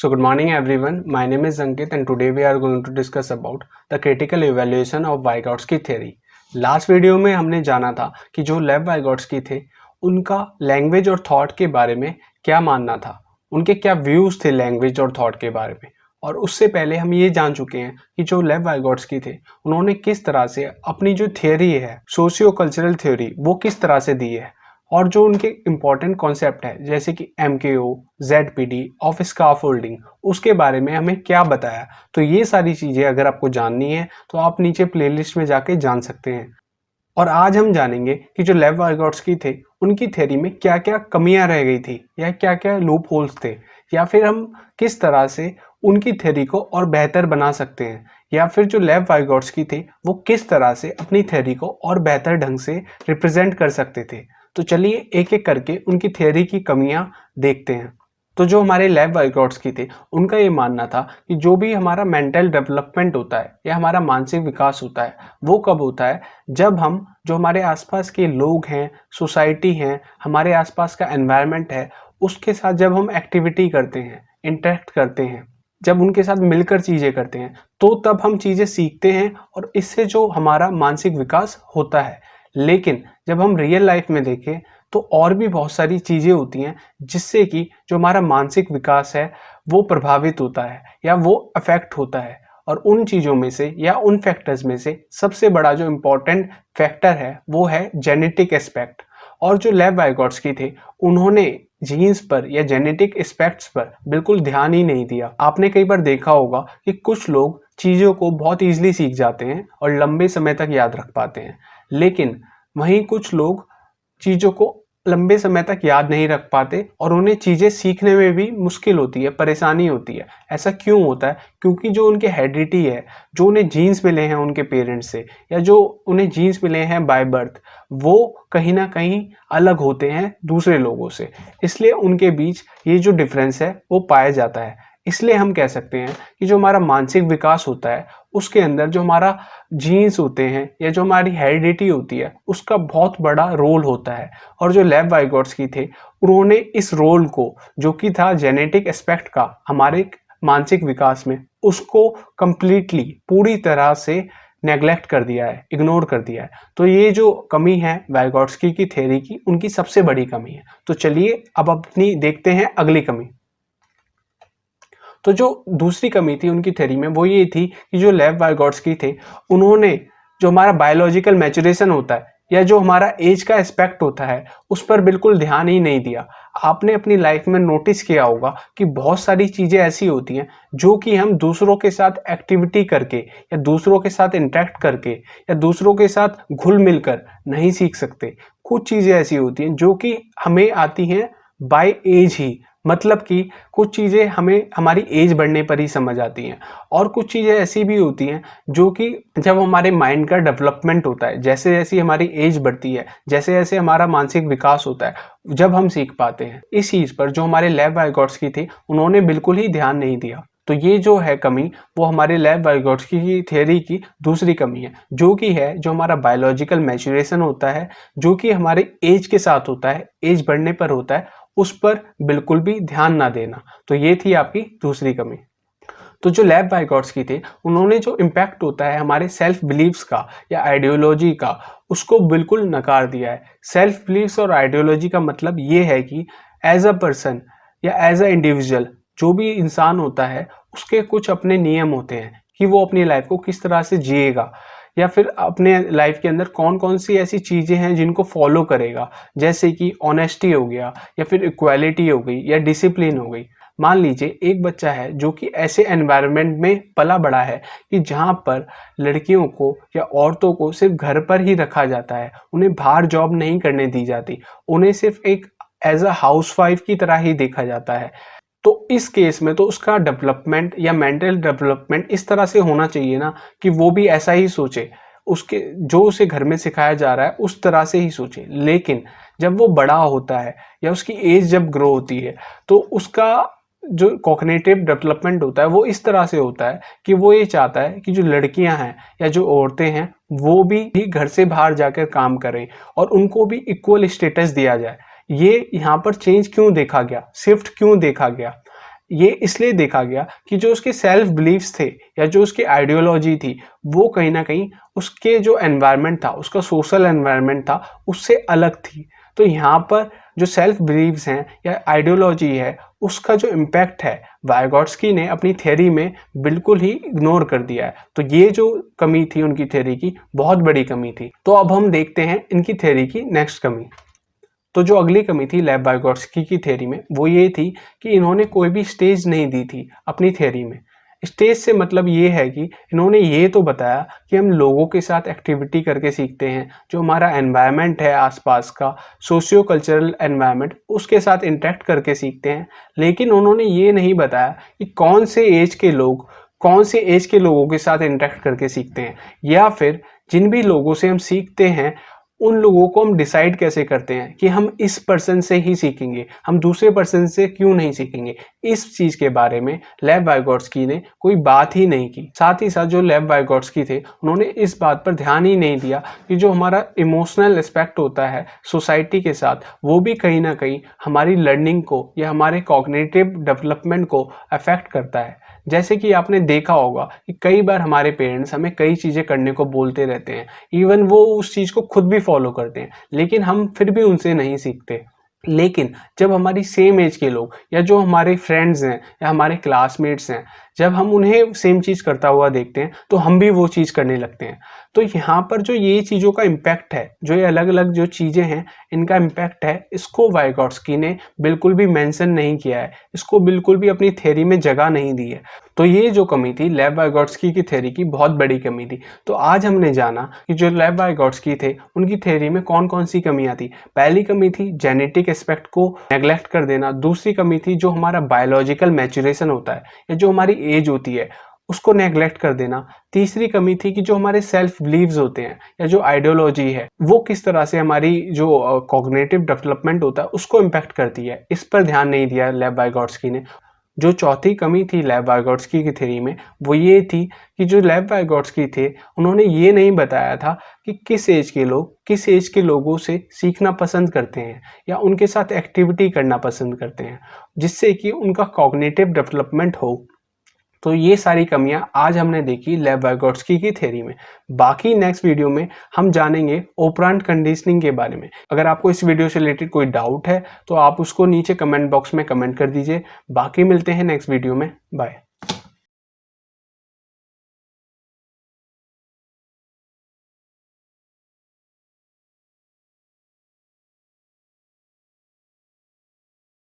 So good morning everyone, my name is Ankit and today we are going to discuss about the critical evaluation of Vygotsky theory. Last video में हमने जाना था कि जो लेव वाइगोट्स्की थे उनका लैंग्वेज और थॉट के बारे में क्या मानना था, उनके क्या व्यूज थे लैंग्वेज और थॉट के बारे में। और उससे पहले हम ये जान चुके हैं कि जो लेव वाइगोट्स्की थे उन्होंने किस तरह से अपनी जो थियोरी है सोशियो कल्चरल थ्योरी वो किस तरह से दी है, और जो उनके इम्पॉर्टेंट कॉन्सेप्ट है जैसे कि MKO, ZPD, ऑफ स्काफोल्डिंग, उसके बारे में हमें क्या बताया। तो ये सारी चीज़ें अगर आपको जाननी है तो आप नीचे प्लेलिस्ट में जाके जान सकते हैं। और आज हम जानेंगे कि जो लेव वाइगोट्स्की थे उनकी थ्योरी में क्या क्या कमियां रह गई थी या क्या क्या लूप होल्स थे, या फिर हम किस तरह से उनकी थ्योरी को और बेहतर बना सकते हैं, या फिर जो लेव वाइगोट्स्की थे वो किस तरह से अपनी थ्योरी को और बेहतर ढंग से रिप्रेजेंट कर सकते थे। तो चलिए एक एक करके उनकी थ्योरी की कमियां देखते हैं। तो जो हमारे लेव वाइगोट्स्की थे उनका ये मानना था कि जो भी हमारा मेंटल डेवलपमेंट होता है या हमारा मानसिक विकास होता है वो कब होता है, जब हम जो हमारे आसपास के लोग हैं, सोसाइटी हैं, हमारे आसपास का एनवायरनमेंट है, उसके साथ जब हम एक्टिविटी करते हैं, इंटरेक्ट करते हैं, जब उनके साथ मिलकर चीज़ें करते हैं तो तब हम चीज़ें सीखते हैं और इससे जो हमारा मानसिक विकास होता है। लेकिन जब हम रियल लाइफ में देखें तो और भी बहुत सारी चीज़ें होती हैं जिससे कि जो हमारा मानसिक विकास है वो प्रभावित होता है या वो अफेक्ट होता है। और उन चीज़ों में से या उन फैक्टर्स में से सबसे बड़ा जो इम्पोर्टेंट फैक्टर है वो है जेनेटिक एस्पेक्ट। और जो लेव वाइगोट्स्की थे उन्होंने जीन्स पर या जेनेटिक एस्पेक्ट्स पर बिल्कुल ध्यान ही नहीं दिया। आपने कई बार देखा होगा कि कुछ लोग चीज़ों को बहुत ईजिली सीख जाते हैं और लंबे समय तक याद रख पाते हैं, लेकिन वहीं कुछ लोग चीज़ों को लंबे समय तक याद नहीं रख पाते और उन्हें चीज़ें सीखने में भी मुश्किल होती है, परेशानी होती है। ऐसा क्यों होता है? क्योंकि जो उनके हेरिडिटी है, जो उन्हें जीन्स मिले हैं उनके पेरेंट्स से या जो उन्हें जीन्स मिले हैं बाय बर्थ, वो कहीं ना कहीं अलग होते हैं दूसरे लोगों से। इसलिए उनके बीच ये जो डिफरेंस है वो पाया जाता है। इसलिए हम कह सकते हैं कि जो हमारा मानसिक विकास होता है उसके अंदर जो हमारा जीन्स होते हैं या जो हमारी हेरिडिटी होती है उसका बहुत बड़ा रोल होता है। और जो लेव वाइगोट्स्की थे उन्होंने इस रोल को, जो कि था जेनेटिक एस्पेक्ट का हमारे मानसिक विकास में, उसको कंप्लीटली पूरी तरह से नेग्लेक्ट कर दिया है, इग्नोर कर दिया है। तो ये जो कमी है वाइगोट्स्की की थ्योरी की, उनकी सबसे बड़ी कमी है। तो चलिए अब अपनी देखते हैं अगली कमी। तो जो दूसरी कमी थी उनकी थ्योरी में वो ये थी कि जो लेव वाइगोट्स्की थे उन्होंने जो हमारा बायोलॉजिकल मैच्योरेशन होता है या जो हमारा एज का एस्पेक्ट होता है उस पर बिल्कुल ध्यान ही नहीं दिया। आपने अपनी लाइफ में नोटिस किया होगा कि बहुत सारी चीज़ें ऐसी होती हैं जो कि हम दूसरों के साथ एक्टिविटी करके या दूसरों के साथ इंटरेक्ट करके या दूसरों के साथ घुल मिलकर नहीं सीख सकते। कुछ चीज़ें ऐसी होती हैं जो कि हमें आती हैं बाय एज ही, मतलब कि कुछ चीज़ें हमें हमारी एज बढ़ने पर ही समझ आती हैं। और कुछ चीज़ें ऐसी भी होती हैं जो कि जब हमारे माइंड का डेवलपमेंट होता है, जैसे जैसे हमारी एज बढ़ती है, जैसे जैसे हमारा मानसिक विकास होता है, जब हम सीख पाते हैं। इस चीज़ पर जो हमारे लेव वाइगोट्स्की थे उन्होंने बिल्कुल ही ध्यान नहीं दिया। तो ये जो है कमी वो हमारे लेव वाइगोट्स्की की थ्योरी की दूसरी कमी है, जो कि है जो हमारा बायोलॉजिकल मैच्योरेशन होता है, जो कि हमारे एज के साथ होता है, एज बढ़ने पर होता है, उस पर बिल्कुल भी ध्यान ना देना। तो ये थी आपकी दूसरी कमी। तो जो लेव वाइगोट्स्की थे उन्होंने जो इम्पैक्ट होता है हमारे सेल्फ बिलीव्स का या आइडियोलॉजी का, उसको बिल्कुल नकार दिया है। सेल्फ बिलीव्स और आइडियोलॉजी का मतलब ये है कि एज अ पर्सन या एज अ इंडिविजुअल जो भी इंसान होता है उसके कुछ अपने नियम होते हैं कि वो अपनी लाइफ को किस तरह से जिएगा, या फिर अपने लाइफ के अंदर कौन कौन सी ऐसी चीज़ें हैं जिनको फॉलो करेगा, जैसे कि ऑनेस्टी हो गया या फिर इक्वालिटी हो गई या डिसिप्लिन हो गई। मान लीजिए एक बच्चा है जो कि ऐसे एनवायरनमेंट में पला बड़ा है कि जहाँ पर लड़कियों को या औरतों को सिर्फ घर पर ही रखा जाता है, उन्हें बाहर जॉब नहीं करने दी जाती, उन्हें सिर्फ एक एज अ हाउसवाइफ की तरह ही देखा जाता है। तो इस केस में तो उसका डेवलपमेंट या मेंटल डेवलपमेंट इस तरह से होना चाहिए ना कि वो भी ऐसा ही सोचे, उसके जो उसे घर में सिखाया जा रहा है उस तरह से ही सोचे। लेकिन जब वो बड़ा होता है या उसकी एज जब ग्रो होती है तो उसका जो कॉग्निटिव डेवलपमेंट होता है वो इस तरह से होता है कि वो ये चाहता है कि जो लड़कियां हैं या जो औरतें हैं वो भी घर से बाहर जाकर काम करें और उनको भी इक्वल स्टेटस दिया जाए। ये यहाँ पर चेंज क्यों देखा गया, शिफ्ट क्यों देखा गया? ये इसलिए देखा गया कि जो उसके सेल्फ बिलीव्स थे या जो उसकी आइडियोलॉजी थी वो कहीं ना कहीं उसके जो एनवायरनमेंट था, उसका सोशल एनवायरनमेंट था, उससे अलग थी। तो यहाँ पर जो सेल्फ बिलीव्स हैं या आइडियोलॉजी है उसका जो इम्पैक्ट है वाइगोट्स्की ने अपनी थ्योरी में बिल्कुल ही इग्नोर कर दिया है। तो ये जो कमी थी उनकी थ्योरी की, बहुत बड़ी कमी थी। तो अब हम देखते हैं इनकी थ्योरी की नेक्स्ट कमी। तो जो अगली कमी थी लेव वाइगोट्स्की की थ्योरी में वो ये थी कि इन्होंने कोई भी स्टेज नहीं दी थी अपनी थ्योरी में। स्टेज से मतलब ये है कि इन्होंने ये तो बताया कि हम लोगों के साथ एक्टिविटी करके सीखते हैं, जो हमारा एनवायरनमेंट है आसपास का सोशियो कल्चरल एनवायरनमेंट, उसके साथ इंटरेक्ट करके सीखते हैं। लेकिन उन्होंने ये नहीं बताया कि कौन से एज के लोग कौन से एज के लोगों के साथ इंटरेक्ट करके सीखते हैं, या फिर जिन भी लोगों से हम सीखते हैं उन लोगों को हम डिसाइड कैसे करते हैं कि हम इस पर्सन से ही सीखेंगे, हम दूसरे पर्सन से क्यों नहीं सीखेंगे। इस चीज के बारे में लेव वाइगोट्स्की ने कोई बात ही नहीं की। साथ ही साथ जो लेव वाइगोट्स्की थे उन्होंने इस बात पर ध्यान ही नहीं दिया कि जो हमारा इमोशनल एस्पेक्ट होता है सोसाइटी के साथ, वो भी कहीं ना कहीं हमारी लर्निंग को या हमारे कॉग्निटिव डेवलपमेंट को अफेक्ट करता है। जैसे कि आपने देखा होगा कि कई बार हमारे पेरेंट्स हमें कई चीज़ें करने को बोलते रहते हैं, इवन वो उस चीज़ को खुद भी फॉलो करते हैं, लेकिन हम फिर भी उनसे नहीं सीखते। लेकिन जब हमारी सेम एज के लोग या जो हमारे फ्रेंड्स हैं या हमारे क्लासमेट्स हैं, जब हम उन्हें सेम चीज़ करता हुआ देखते हैं तो हम भी वो चीज़ करने लगते हैं। तो यहाँ पर जो ये चीज़ों का इम्पैक्ट है, जो ये अलग अलग जो चीज़ें हैं इनका इम्पैक्ट है, इसको वाइगोट्स्की ने बिल्कुल भी मेंशन नहीं किया है, इसको बिल्कुल भी अपनी थ्योरी में जगह नहीं दी है। तो ये जो कमी थी लेव वाइगोट्स्की की थ्योरी की, बहुत बड़ी कमी थी। तो आज हमने जाना कि जो लेव वाइगोट्स्की थे उनकी थ्योरी में कौन कौन सी कमियां थी। पहली कमी थी जेनेटिक एस्पेक्ट को नेग्लेक्ट कर देना। दूसरी कमी थी जो हमारा बायोलॉजिकल मैच्योरेशन होता है या जो हमारी एज होती है उसको नेग्लेक्ट कर देना। तीसरी कमी थी कि जो हमारे सेल्फ बिलीव्स होते हैं या जो आइडियोलॉजी है वो किस तरह से हमारी जो कॉग्निटिव डेवलपमेंट होता है उसको इम्पैक्ट करती है, इस पर ध्यान नहीं दिया लेव वाइगोट्स्की ने। जो चौथी कमी थी लेव वाइगोट्स्की की थ्योरी में वो ये थी कि जो लेव वाइगोट्स्की थे उन्होंने ये नहीं बताया था कि किस एज के लोगों से सीखना पसंद करते हैं या उनके साथ एक्टिविटी करना पसंद करते हैं जिससे कि उनका कॉग्निटिव डेवलपमेंट हो। तो ये सारी कमियां आज हमने देखी लेव वाइगोट्स्की की थ्योरी में। बाकी नेक्स्ट वीडियो में हम जानेंगे ऑपरेंट कंडीशनिंग के बारे में। अगर आपको इस वीडियो से रिलेटेड कोई डाउट है तो आप उसको नीचे कमेंट बॉक्स में कमेंट कर दीजिए। बाकी मिलते हैं नेक्स्ट वीडियो में। बाय।